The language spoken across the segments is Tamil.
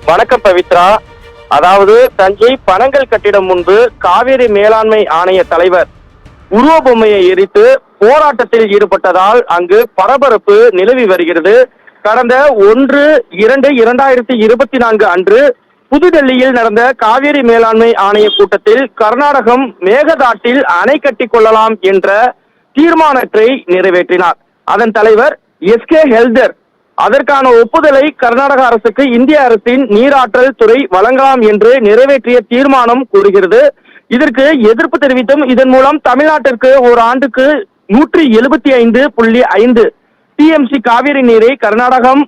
வணக்கம் பவித்ரா. அதாவது தஞ்சை பனங்கல் கட்டிடம் முன்பு காவிரி மேலாண்மை ஆணைய தலைவர் உருவ பொம்மையை எரித்து போராட்டத்தில் ஈடுபட்டதால் அங்கு பரபரப்பு நிலவி வருகிறது. கடந்த 1/2/2024 அன்று புதுடெல்லியில் நடந்த காவிரி மேலாண்மை ஆணைய கூட்டத்தில் கர்நாடகம் மேகதாட்டில் அணை கட்டிக் கொள்ளலாம் என்ற தீர்மானத்தை நிறைவேற்றினார். அதன் தலைவர் எஸ்கே ஹெல்தர் அதற்கான ஒப்புதலை கர்நாடக அரசுக்கு இந்திய அரசின் நீராற்றல் துறை வழங்கலாம் என்று நிறைவேற்றிய தீர்மானம் கூறுகிறது. இதற்கு எதிர்ப்பு தெரிவித்தும் இதன் மூலம் தமிழ்நாட்டிற்கு ஒரு ஆண்டுக்கு 175.5 டிஎம்சி காவிரி நீரை கர்நாடகம்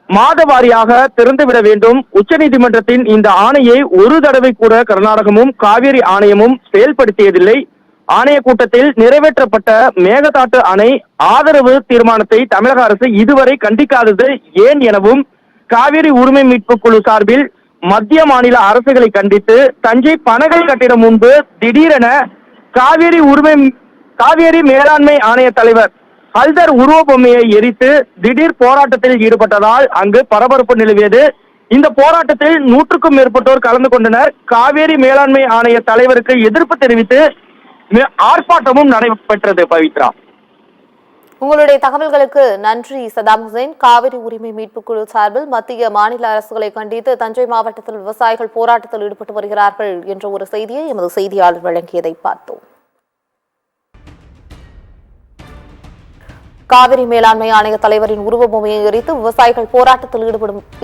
மாத வாரியாக திறந்துவிட வேண்டும். உச்சநீதிமன்றத்தின் இந்த ஆணையை ஒரு தடவை கூட கர்நாடகமும் காவிரி ஆணையமும் செயல்படுத்தியதில்லை. ஆணைய கூட்டத்தில் நிறைவேற்றப்பட்ட மேகதாட்டு அணை ஆதரவு தீர்மானத்தை தமிழக அரசு இதுவரை கண்டிக்காதது ஏன் எனவும் காவிரி உரிமை மீட்பு குழு சார்பில் மத்திய மாநில அரசுகளை கண்டித்து தஞ்சை பனகல் கட்டிடம் முன்பு திடீரென காவிரி மேலாண்மை ஆணைய தலைவர் ஹல்தர் உருவ பொம்மையை எரித்து திடீர் போராட்டத்தில் ஈடுபட்டதால் அங்கு பரபரப்பு நிலவியது. இந்த போராட்டத்தில் 100க்கும் மேற்பட்டோர் கலந்து கொண்டனர். காவிரி மேலாண்மை ஆணைய தலைவருக்கு எதிர்ப்பு தெரிவித்து ஆர்ப்பாட்டமும் நடைபெற்றது. பவித்ரா, உங்களுடைய தகவல்களுக்கு நன்றி சதாம் ஹுசைன். காவிரி உரிமை மீட்பு குழு சார்பில் மத்திய மாநில அரசுகளை கண்டித்து தஞ்சை மாவட்டத்தில் விவசாயிகள் போராட்டத்தில் ஈடுபட்டு வருகிறார்கள் என்ற ஒரு செய்தியை எமது செய்தியாளர் வழங்கியதை பார்த்தோம். காவிரி மேலாண்மை ஆணைய தலைவரின் உருவ பொம்மையை எரித்து விவசாயிகள் போராட்டத்தில்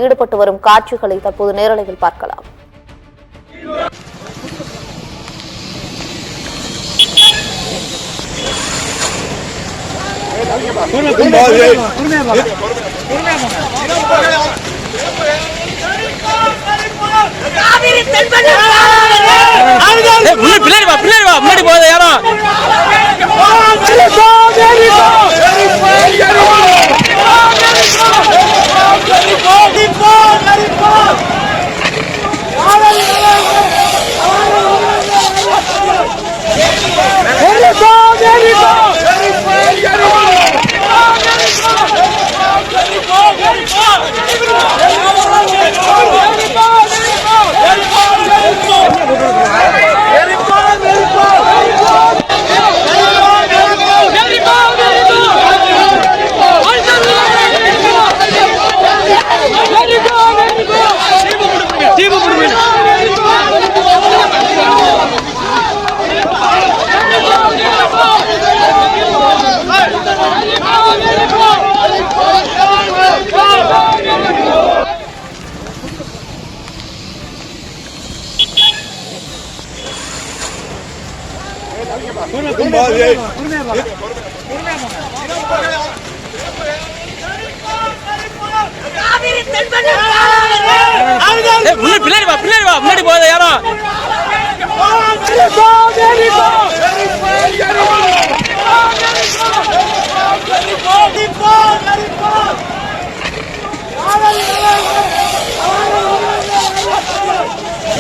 ஈடுபட்டு வரும் காட்சிகளை தற்போது நேரலையில் பார்க்கலாம். முன்னாடி போத யாரும் முன்னாடி